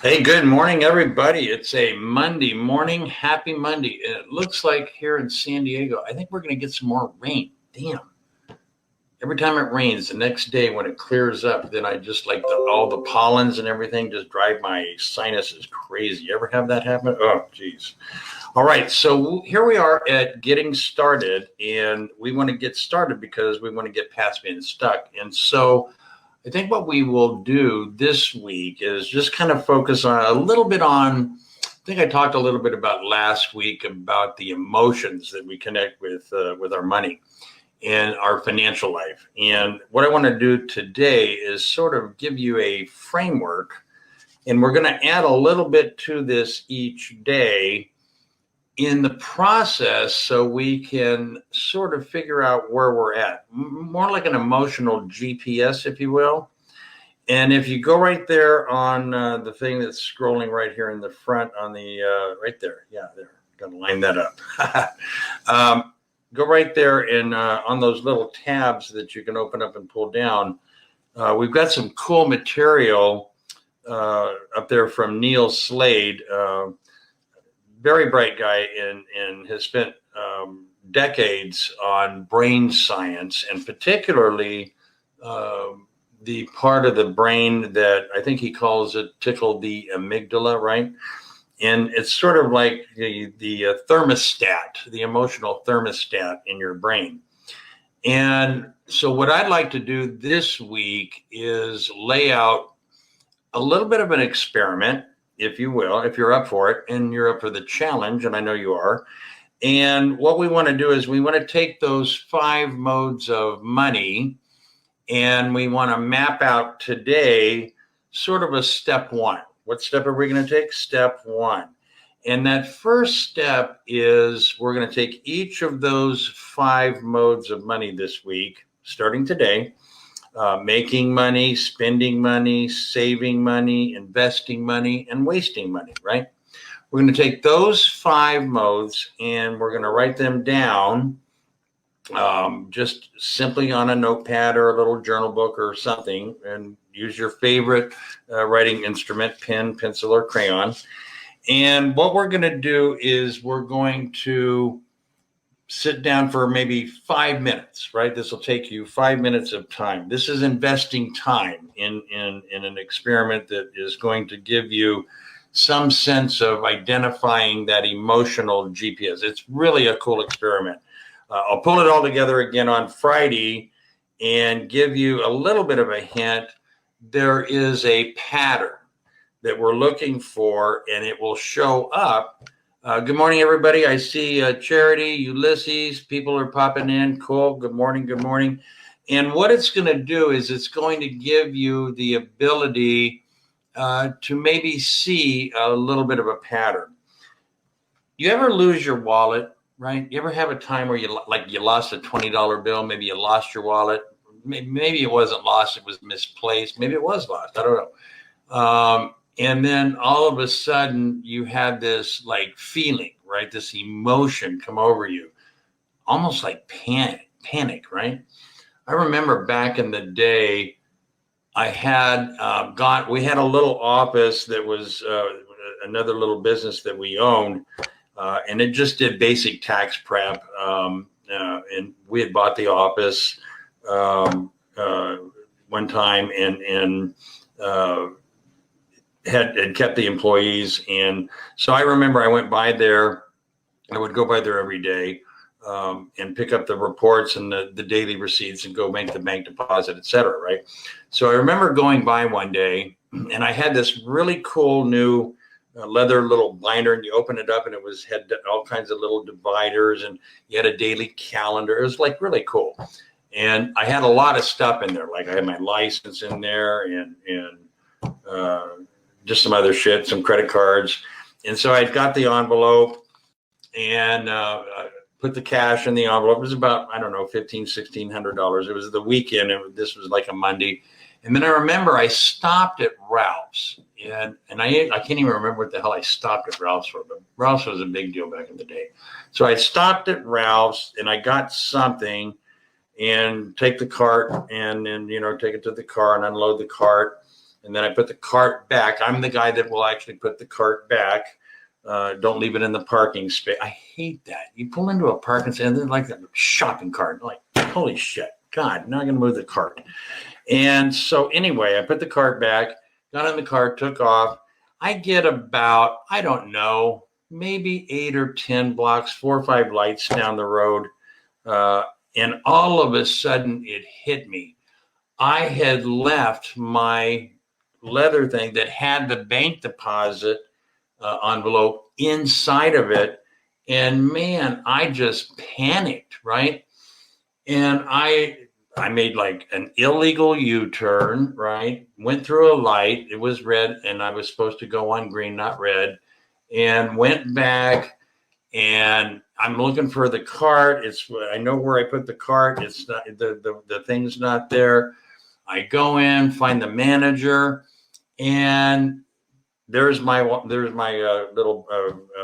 Hey, good morning, everybody. It's a Monday morning. Happy Monday. It looks like here in San Diego, I think we're going to get some more rain. Damn. Every time it rains, the next day when it clears up, then I just like all the pollens and everything just drive my sinuses crazy. You ever have that happen? Oh, geez. All right. So here we are at getting started, and we want to get started because we want to get past being stuck. And so I think what we will do this week is just kind of focus on a little bit on, I think I talked a little bit about last week about the emotions that we connect with our money and our financial life. And what I want to do today is sort of give you a framework, and we're going to add a little bit to this each day in the process so we can sort of figure out where we're at, more like an emotional GPS, if you will. And if you go right there on the thing that's scrolling right here in the front on the, right there. Yeah, there, got to line that up. Go right there and on those little tabs that you can open up and pull down. We've got some cool material up there from Neil Slade, very bright guy and has spent decades on brain science, and particularly the part of the brain that I think he calls it tickle the amygdala, right? And it's sort of like the thermostat, the emotional thermostat in your brain. And so what I'd like to do this week is lay out a little bit of an experiment, if you will, if you're up for it and you're up for the challenge, and I know you are. And what we want to do is we want to take those 5 modes of money and we want to map out today sort of a step 1. What step are we going to take? Step 1. And that first step is we're going to take each of those 5 modes of money this week, starting today. Making money, spending money, saving money, investing money, and wasting money, right? We're going to take those 5 modes and we're going to write them down just simply on a notepad or a little journal book or something, and use your favorite writing instrument, pen, pencil, or crayon. And what we're going to do is we're going to sit down for maybe 5 minutes, right? This will take you 5 minutes of time. This is investing time in an experiment that is going to give you some sense of identifying that emotional GPS. It's really a cool experiment. I'll pull it all together again on Friday and give you a little bit of a hint. There is a pattern that we're looking for, and it will show up. Good morning, everybody. I see Charity, Ulysses, people are popping in. Cool. Good morning. Good morning. And what it's going to do is it's going to give you the ability to maybe see a little bit of a pattern. You ever lose your wallet, right? You ever have a time where you lost a $20 bill? Maybe you lost your wallet. Maybe it wasn't lost. It was misplaced. Maybe it was lost. I don't know. And then all of a sudden you had this like feeling, right? This emotion come over you, almost like panic, right? I remember back in the day, I had we had a little office that was another little business that we owned, and it just did basic tax prep. And we had bought the office one time and had kept the employees. And so I remember I went by there. I would go by there every day and pick up the reports and the daily receipts and go make the bank deposit, et cetera, right? So I remember going by one day and I had this really cool new leather little binder, and you open it up and had all kinds of little dividers, and you had a daily calendar. It was like really cool. And I had a lot of stuff in there. Like I had my license in there and just some other shit, some credit cards. And so I got the envelope and put the cash in the envelope. It was about, I don't know, $1,500, $1,600. It was the weekend. This was like a Monday. And then I remember I stopped at Ralph's. And I can't even remember what the hell I stopped at Ralph's for, but Ralph's was a big deal back in the day. So I stopped at Ralph's and I got something and take the cart and then, take it to the car and unload the cart. and then I put the cart back. I'm the guy that will actually put the cart back. Don't leave it in the parking space. I hate that. You pull into a parking space and then like a shopping cart, like, holy shit, God, now I'm gonna move the cart. And so anyway, I put the cart back, got in the car, took off. I get about, I don't know, maybe 8 or 10 blocks, 4 or 5 lights down the road. And all of a sudden it hit me. I had left my leather thing that had the bank deposit envelope inside of it. And man, I just panicked, right? And I made like an illegal U-turn, right? Went through a light. It was red and I was supposed to go on green, not red. And went back and I'm looking for the cart. I know where I put the cart. It's not, the thing's not there. I go in, find the manager, and there's my little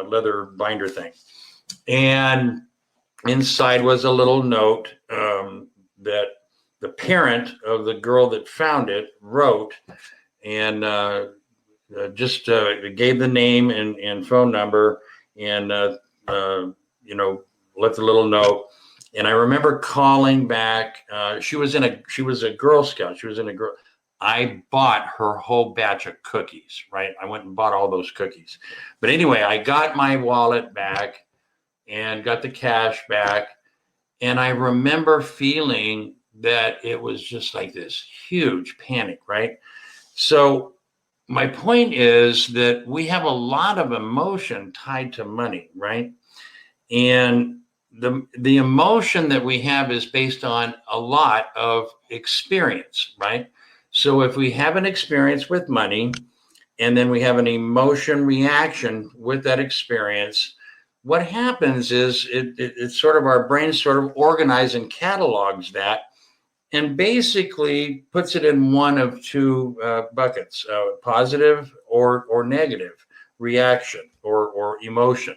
leather binder thing. And inside was a little note that the parent of the girl that found it wrote, and just gave the name and phone number, and left a little note. And I remember calling back. She was a Girl Scout. I bought her whole batch of cookies, right? I went and bought all those cookies. But anyway, I got my wallet back and got the cash back. And I remember feeling that it was just like this huge panic, right? So my point is that we have a lot of emotion tied to money, right? And the emotion that we have is based on a lot of experience, right? So if we have an experience with money and then we have an emotion reaction with that experience, what happens is it's sort of our brain sort of organizes and catalogs that and basically puts it in one of two buckets, positive or negative reaction or emotion.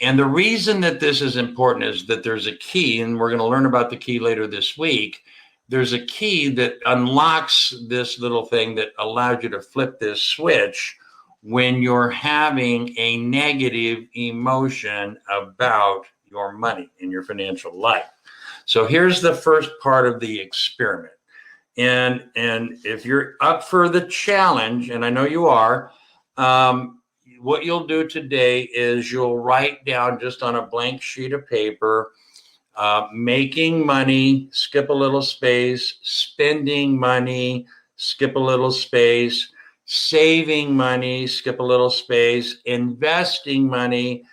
And the reason that this is important is that there's a key, and we're going to learn about the key later this week. There's a key that unlocks this little thing that allows you to flip this switch when you're having a negative emotion about your money in your financial life. So here's the first part of the experiment. And if you're up for the challenge, and I know you are, what you'll do today is you'll write down just on a blank sheet of paper, making money, skip a little space, spending money, skip a little space, saving money, skip a little space, investing money,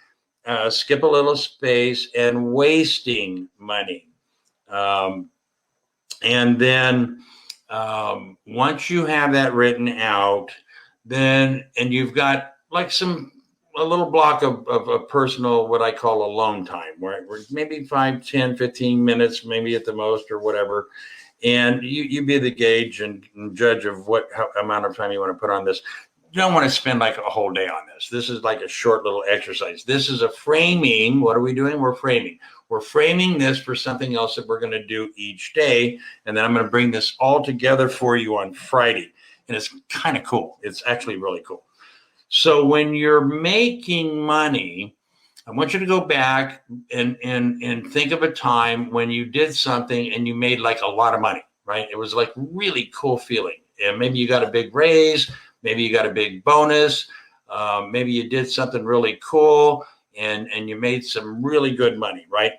skip a little space, and wasting money. And then once you have that written out, and you've got like a little block of a personal, what I call alone time, where maybe 5, 10, 15 minutes, maybe at the most or whatever. And you be the gauge and judge of how amount of time you want to put on this. You don't want to spend like a whole day on this. This is like a short little exercise. This is a framing. What are we doing? We're framing. We're framing this for something else that we're going to do each day. And then I'm going to bring this all together for you on Friday. And it's kind of cool. It's actually really cool. So when you're making money, I want you to go back and think of a time when you did something and you made like a lot of money, right? It was like really cool feeling. And maybe you got a big raise, maybe you got a big bonus, maybe you did something really cool and you made some really good money, right?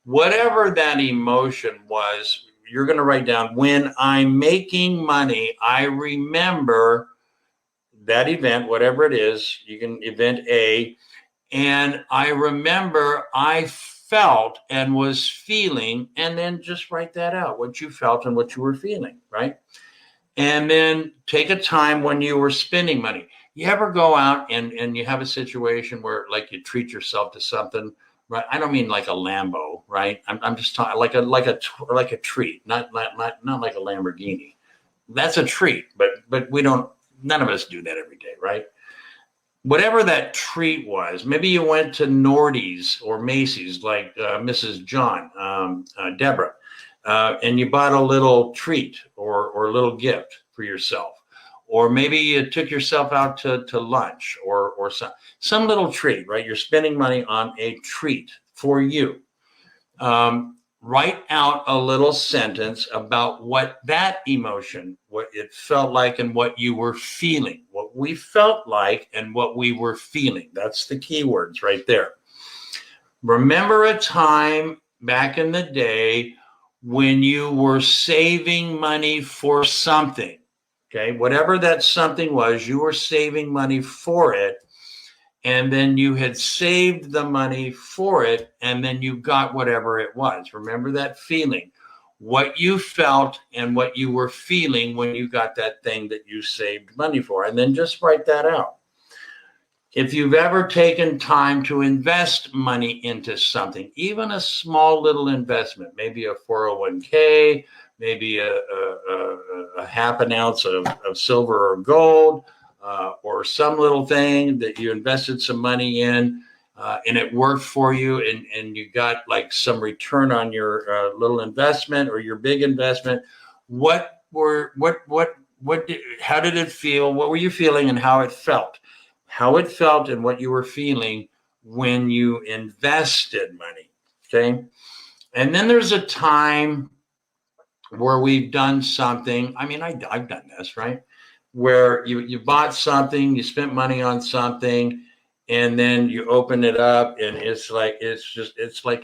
Whatever that emotion was, you're going to write down, when I'm making money, I remember that event, whatever it is. You can event A. And I remember I felt and was feeling, and then just write that out, what you felt and what you were feeling, right? And then take a time when you were spending money. You ever go out and you have a situation where like you treat yourself to something, right? I don't mean like a Lambo, right? I'm just talking like a treat, not like a Lamborghini. That's a treat, but we don't. None of us do that every day, right? Whatever that treat was, maybe you went to Nordy's or Macy's, like Mrs. John, Deborah, and you bought a little treat or a little gift. for yourself. Or maybe you took yourself out to lunch or some little treat, right? You're spending money on a treat for you. Write out a little sentence about what that emotion, what it felt like and what you were feeling, what we felt like and what we were feeling. That's the key words right there. Remember a time back in the day when you were saving money for something. Okay, whatever that something was, you were saving money for it, and then you had saved the money for it, and then you got whatever it was. Remember that feeling, what you felt and what you were feeling when you got that thing that you saved money for, and then just write that out. If you've ever taken time to invest money into something, even a small little investment, maybe a 401k, maybe a half an ounce of silver or gold, or some little thing that you invested some money in, and it worked for you, and you got like some return on your little investment or your big investment. How did it feel? What were you feeling and how it felt? How it felt and what you were feeling when you invested money. Okay. And then there's a time where we've done something. I mean, I've done this, right? Where you bought something, you spent money on something, and then you open it up and it's like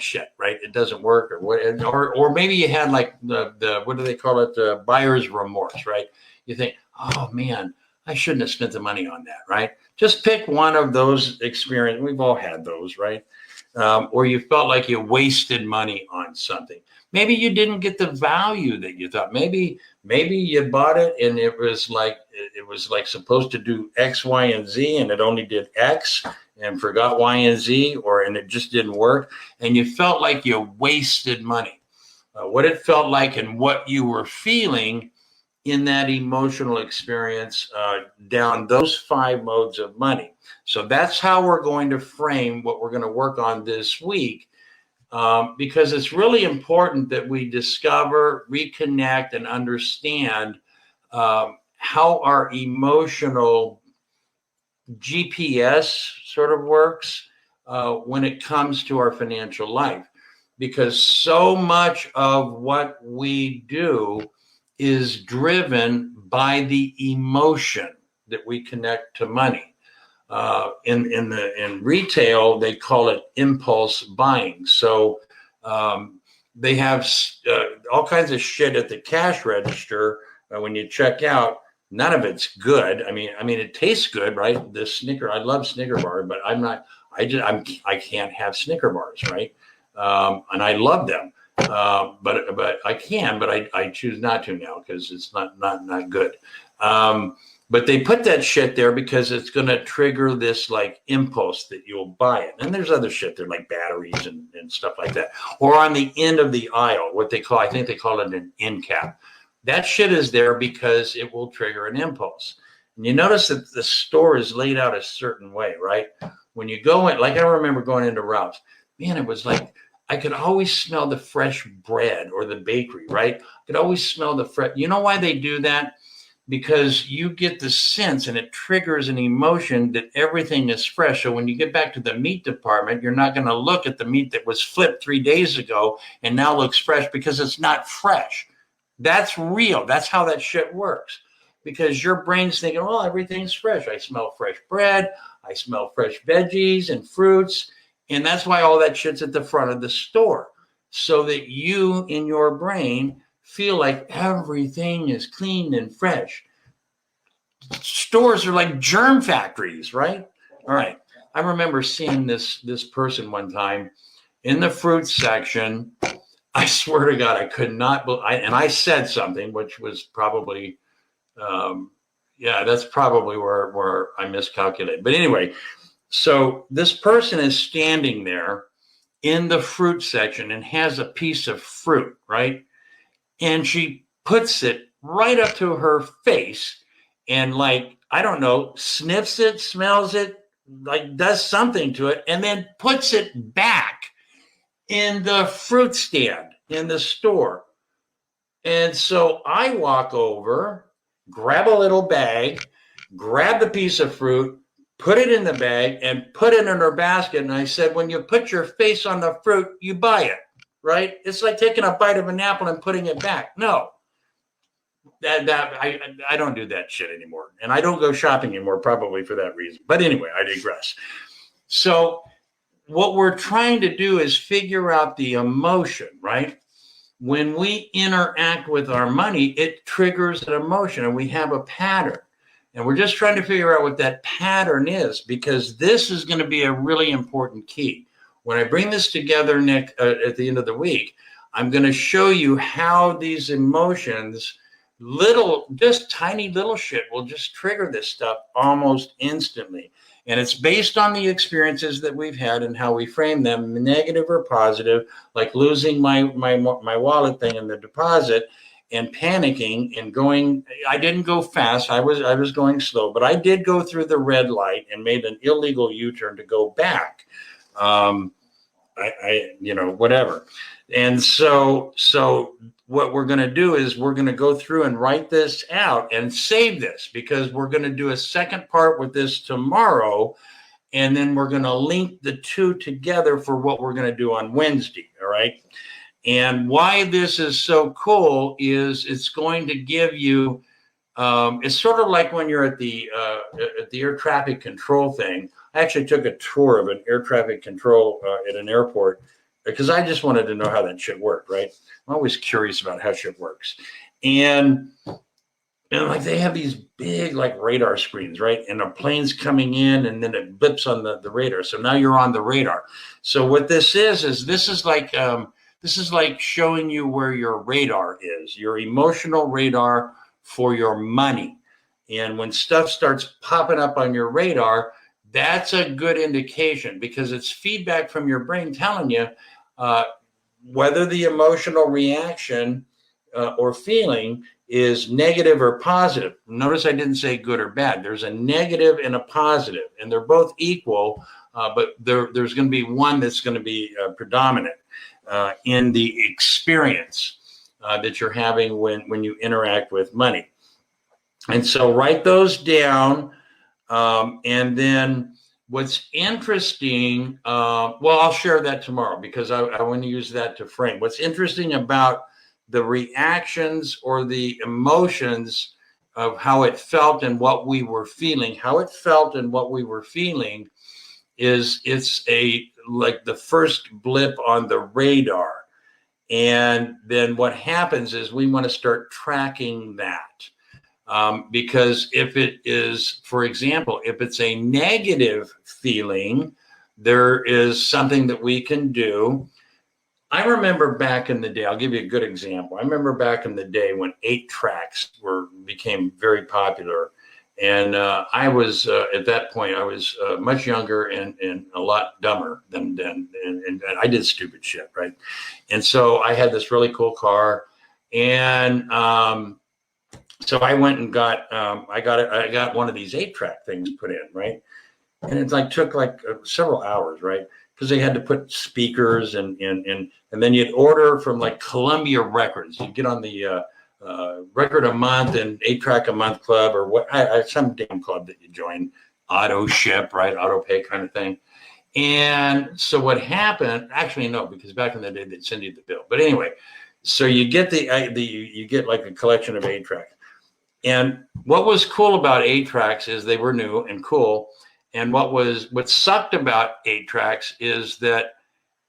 shit, right? It doesn't work, or maybe you had like the what do they call it? The buyer's remorse, right? You think, oh man, I shouldn't have spent the money on that, right? Just pick one of those experiences. We've all had those, right? Or you felt like you wasted money on something. Maybe you didn't get the value that you thought. Maybe you bought it and it was like supposed to do X, Y, and Z, and it only did X and forgot Y and Z, and it just didn't work. And you felt like you wasted money. What it felt like and what you were feeling in that emotional experience down those 5 modes of money. So that's how we're going to frame what we're going to work on this week, because it's really important that we discover, reconnect, and understand how our emotional GPS sort of works when it comes to our financial life. Because so much of what we do is driven by the emotion that we connect to money. In retail, they call it impulse buying. So they have all kinds of shit at the cash register when you check out. None of it's good. I mean, it tastes good, right? I love Snicker bar, but I can't have Snicker bars, right? And I love them. But I can, but I choose not to now because it's not good. But they put that shit there because it's going to trigger this like impulse that you'll buy it. And there's other shit there like batteries and stuff like that. Or on the end of the aisle, I think they call it an end cap. That shit is there because it will trigger an impulse. And you notice that the store is laid out a certain way, right? When you go in, like I remember going into Ralph's, man, it was like, I could always smell the fresh bread or the bakery, right? I could always smell the fresh. You know why they do that? Because you get the sense and it triggers an emotion that everything is fresh. So when you get back to the meat department, you're not going to look at the meat that was flipped 3 days ago and now looks fresh because it's not fresh. That's real. That's how that shit works. Because your brain's thinking, well, everything's fresh. I smell fresh bread. I smell fresh veggies and fruits. And that's why all that shit's at the front of the store, so that you in your brain feel like everything is clean and fresh. Stores are like germ factories, right? All right. I remember seeing this person one time in the fruit section. I swear to God, I could not believe, and I said something, which was probably, that's probably where I miscalculated. But anyway, so this person is standing there in the fruit section and has a piece of fruit, right? And she puts it right up to her face and sniffs it, smells it, like does something to it, and then puts it back in the fruit stand in the store. And so I walk over grab a little bag, grab the piece of fruit, put it in the bag, and put it in her basket. And I said, when you put your face on the fruit, you buy it, right? It's like taking a bite of an apple and putting it back. No, I don't do that shit anymore. And I don't go shopping anymore, probably for that reason. But anyway, I digress. So what we're trying to do is figure out the emotion, right? When we interact with our money, it triggers an emotion and we have a pattern. And we're just trying to figure out what that pattern is, because this is going to be a really important key. When I bring this together, Nick, at the end of the week, I'm going to show you how these emotions, just tiny little shit, will just trigger this stuff almost instantly. And it's based on the experiences that we've had and how we frame them, negative or positive, like losing my wallet thing in the deposit and panicking and going. I didn't go fast. I was going slow, but I did go through the red light and made an illegal U-turn to go back. Whatever. And so what we're going to do is we're going to go through and write this out and save this, because we're going to do a second part with this tomorrow. And then we're going to link the two together for what we're going to do on Wednesday. All right. And why this is so cool is it's going to give you, it's sort of like when you're at the air traffic control thing. I actually took a tour of an air traffic control at an airport, because I just wanted to know how that shit worked, right? I'm always curious about how shit works. And like they have these big like radar screens, right? And a plane's coming in and then it blips on the radar. So now you're on the radar. So what this is this is like showing you where your radar is, your emotional radar for your money. And when stuff starts popping up on your radar, that's a good indication, because it's feedback from your brain telling you whether the emotional reaction or feeling is negative or positive. Notice I didn't say good or bad. There's a negative and a positive, and they're both equal, but there's going to be one that's going to be predominant in the experience that you're having when you interact with money. And so write those down. And then what's interesting, I'll share that tomorrow, because I want to use that to frame. What's interesting about the reactions or the emotions of how it felt and what we were feeling, is it's like the first blip on the radar. And then what happens is we want to start tracking that. Because if it is, for example, if it's a negative feeling, there is something that we can do. I remember back in the day, I'll give you a good example. I remember back in the day when 8-tracks became very popular. And I was, at that point, I was much younger and a lot dumber than and I did stupid shit, right? And so I had this really cool car, and so I went and got I got one of these 8-track things put in, right? And it took several hours, right? Because they had to put speakers and then you'd order from like Columbia Records. You get on the record a month and 8-track a month club, or what? Some damn club that you join, auto ship, right? Auto pay kind of thing. And so what happened? Actually, no, because back in the day they'd send you the bill. But anyway, so you get you get like a collection of 8-tracks. And what was cool about 8-tracks is they were new and cool. And what sucked about 8-tracks is that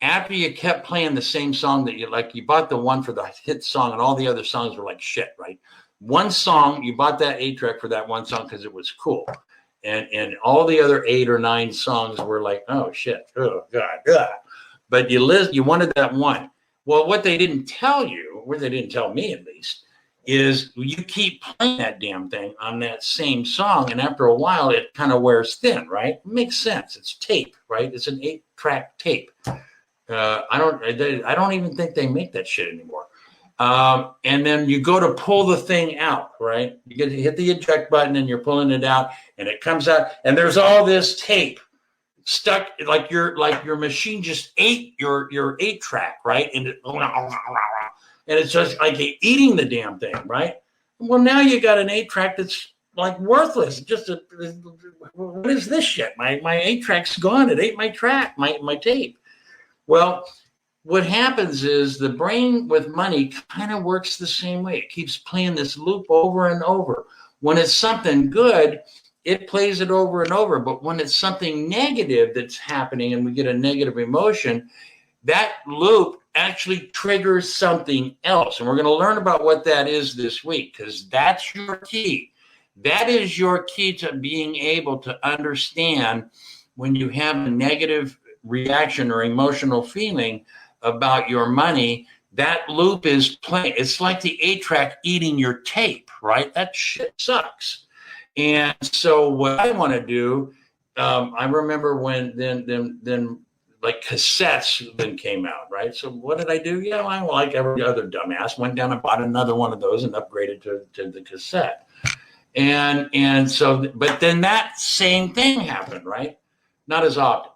after you kept playing the same song that you bought the one for the hit song and all the other songs were like shit, right? One song, you bought that 8-track for that one song because it was cool. And all the other 8 or 9 songs were like, oh shit, oh God, ugh. But you wanted that one. Well, what they didn't tell you, or they didn't tell me at least, is you keep playing that damn thing on that same song, and after a while it kind of wears thin, right? It makes sense. It's tape, right? It's an 8-track tape. I don't even think they make that shit anymore. And then you go to pull the thing out, right? You hit the eject button and you're pulling it out, and it comes out, and there's all this tape stuck, like your machine just ate your 8-track, right? And it's just like eating the damn thing, right? Well, now you got an 8-track that's like worthless. What is this shit? My 8-track's gone. It ate my track, my tape. Well, what happens is the brain with money kind of works the same way. It keeps playing this loop over and over. When it's something good, it plays it over and over. But when it's something negative that's happening and we get a negative emotion, that loop actually triggers something else. And we're going to learn about what that is this week, because that's your key. That is your key to being able to understand when you have a negative reaction or emotional feeling about your money. That loop is playing. It's like the 8-track eating your tape, right? That shit sucks. And so what I want to do, I remember when then like cassettes then came out, right? So what did I do? Yeah, I, like every other dumbass, went down and bought another one of those and upgraded to the cassette. And so, but then that same thing happened, right? Not as often.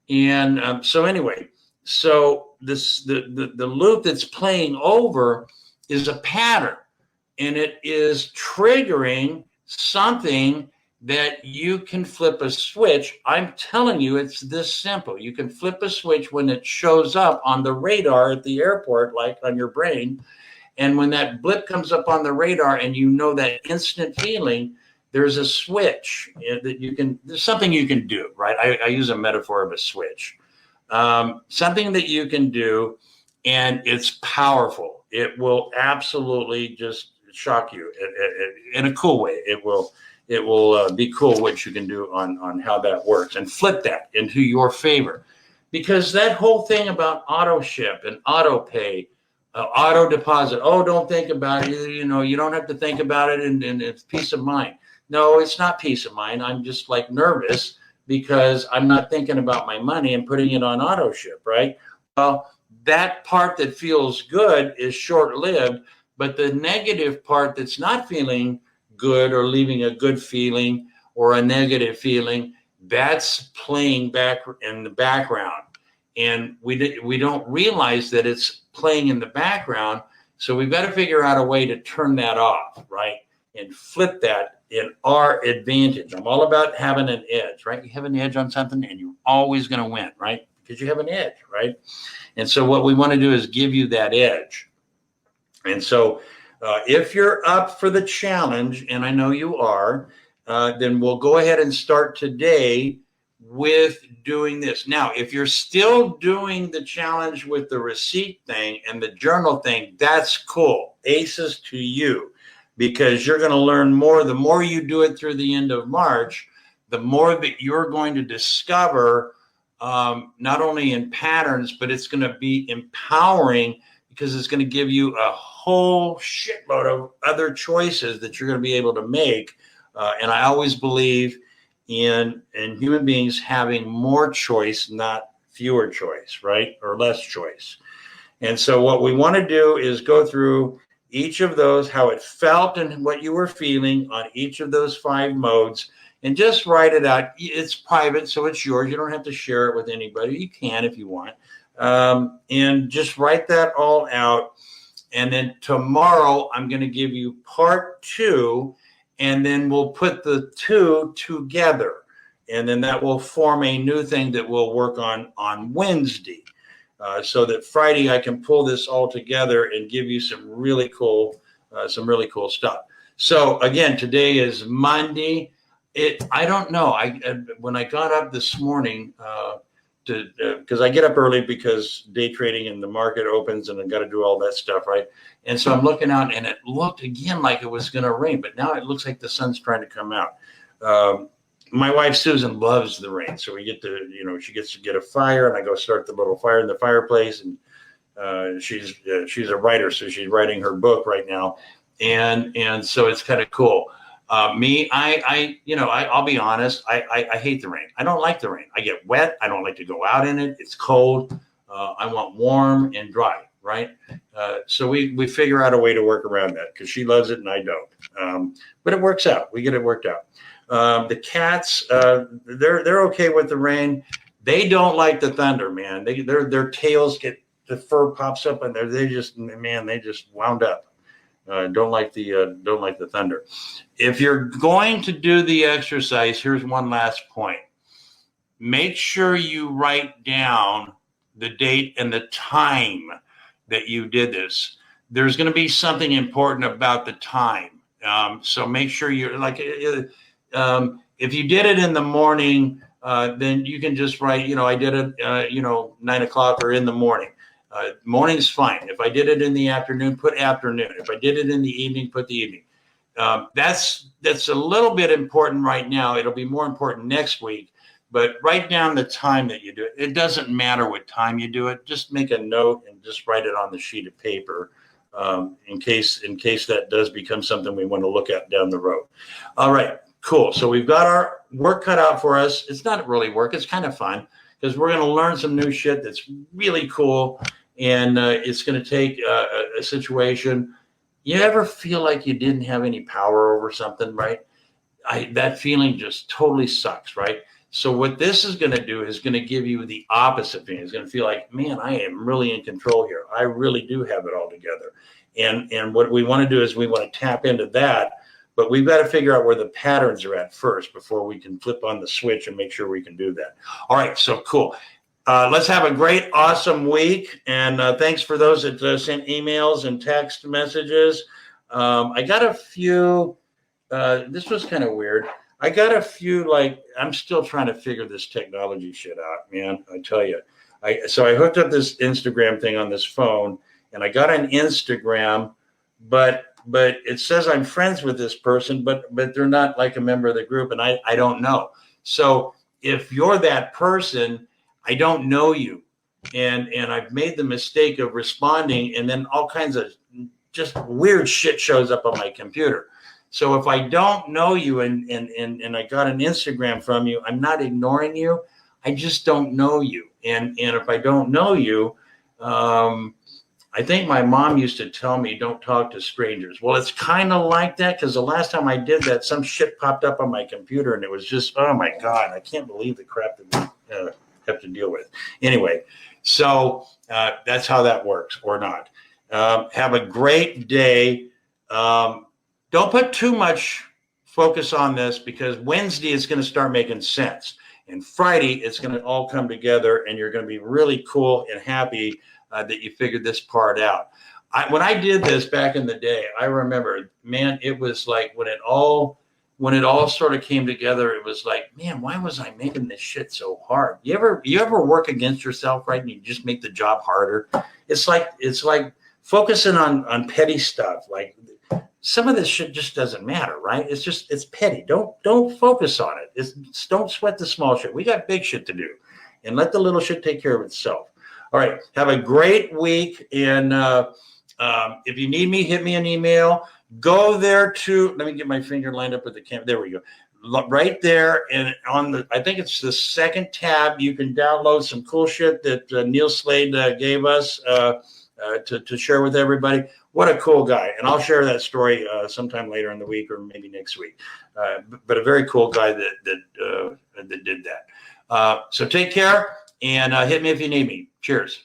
And so anyway, so the loop that's playing over is a pattern, and it is triggering something that you can flip a switch. I'm telling you, it's this simple. You can flip a switch when it shows up on the radar at the airport, like on your brain. And when that blip comes up on the radar and you know that instant feeling, there's a switch that you can, there's something you can do, right? I use a metaphor of a switch. Something that you can do, and it's powerful. It will absolutely just shock you in a cool way. It will be cool what you can do on how that works, and flip that into your favor. Because that whole thing about auto ship and auto pay, auto deposit, oh, don't think about it. You know, you don't have to think about it, and it's peace of mind. No, it's not peace of mind. I'm just like nervous because I'm not thinking about my money and putting it on auto ship, right? Well, that part that feels good is short-lived, but the negative part that's not feeling good or leaving a good feeling or a negative feeling, that's playing back in the background. And we don't realize that it's playing in the background. So we've got to figure out a way to turn that off, right? And flip that in our advantage. I'm all about having an edge, right? You have an edge on something and you're always going to win, right? Because you have an edge, right? And so what we want to do is give you that edge. And so if you're up for the challenge, and I know you are, then we'll go ahead and start today with doing this. Now, if you're still doing the challenge with the receipt thing and the journal thing, that's cool. Aces to you, because you're going to learn more. The more you do it through the end of March, the more that you're going to discover, not only in patterns, but it's going to be empowering, because it's going to give you a whole shitload of other choices that you're going to be able to make. And I always believe in human beings having more choice, not fewer choice, right? Or less choice. And so what we want to do is go through each of those, how it felt and what you were feeling on each of those 5 modes, and just write it out. It's private, so it's yours. You don't have to share it with anybody. You can if you want. And just write that all out. And then tomorrow I'm going to give you part 2, and then we'll put the 2 together. And then that will form a new thing that we'll work on Wednesday. So that Friday I can pull this all together and give you some really cool stuff. So again, today is Monday. I don't know. When I got up this morning, because I get up early because day trading and the market opens and I got to do all that stuff, right? And so I'm looking out, and it looked again like it was going to rain, but now it looks like the sun's trying to come out. My wife Susan loves the rain, so we get to, she gets to get a fire, and I go start the little fire in the fireplace. And she's a writer, so she's writing her book right now, and so it's kind of cool. I'll be honest. I hate the rain. I don't like the rain. I get wet. I don't like to go out in it. It's cold. I want warm and dry, right? So we figure out a way to work around that, because she loves it and I don't. But it works out. We get it worked out. The cats, they're okay with the rain. They don't like the thunder, man. Their tails the fur pops up, and they just wound up. Don't like the thunder. If you're going to do the exercise, here's one last point. Make sure you write down the date and the time that you did this. There's going to be something important about the time. So make sure you're like, if you did it in the morning, then you can just write, I did it, 9 o'clock or in the morning. Morning's fine. If I did it in the afternoon, put afternoon. If I did it in the evening, put the evening. That's a little bit important right now. It'll be more important next week. But write down the time that you do it. It doesn't matter what time you do it. Just make a note and just write it on the sheet of paper in case that does become something we want to look at down the road. All right, cool. So we've got our work cut out for us. It's not really work. It's kind of fun because we're going to learn some new shit that's really cool. And it's going to take a situation. You ever feel like you didn't have any power over something, right? That feeling just totally sucks, right? So what this is going to do is going to give you the opposite feeling. It's going to feel like, man, I am really in control here. I really do have it all together. And what we want to do is we want to tap into that, but we've got to figure out where the patterns are at first before we can flip on the switch and make sure we can do that. All right, so cool. Let's have a great, awesome week. And thanks for those that sent emails and text messages. I got a few, this was kind of weird. I got a few, I'm still trying to figure this technology shit out, man. I tell you. So I hooked up this Instagram thing on this phone, and I got an Instagram, but it says I'm friends with this person, but they're not like a member of the group, and I don't know. So if you're that person, I don't know you, and I've made the mistake of responding, and then all kinds of just weird shit shows up on my computer. So if I don't know you and I got an Instagram from you, I'm not ignoring you. I just don't know you. And if I don't know you, I think my mom used to tell me, don't talk to strangers. Well, it's kind of like that because the last time I did that, some shit popped up on my computer and it was just, oh my God, I can't believe the crap that we have to deal with. Anyway, so that's how that works or not. Have a great day. Don't put too much focus on this because Wednesday is going to start making sense. And Friday, it's going to all come together and you're going to be really cool and happy that you figured this part out. When I did this back in the day, I remember, man, it was like when it all sort of came together, it was like, man, why was I making this shit so hard? You ever work against yourself, right? And you just make the job harder. It's like focusing on petty stuff. Like some of this shit just doesn't matter, right? It's petty. Don't focus on it. Don't sweat the small shit. We got big shit to do, and let the little shit take care of itself. All right. Have a great week. And if you need me, hit me an email. Go there to, let me get my finger lined up with the camera. There we go. Right there. And I think it's the second tab, you can download some cool shit that Neil Slade gave us to share with everybody. What a cool guy. And I'll share that story sometime later in the week or maybe next week. But a very cool guy that did that. So take care and hit me if you need me. Cheers.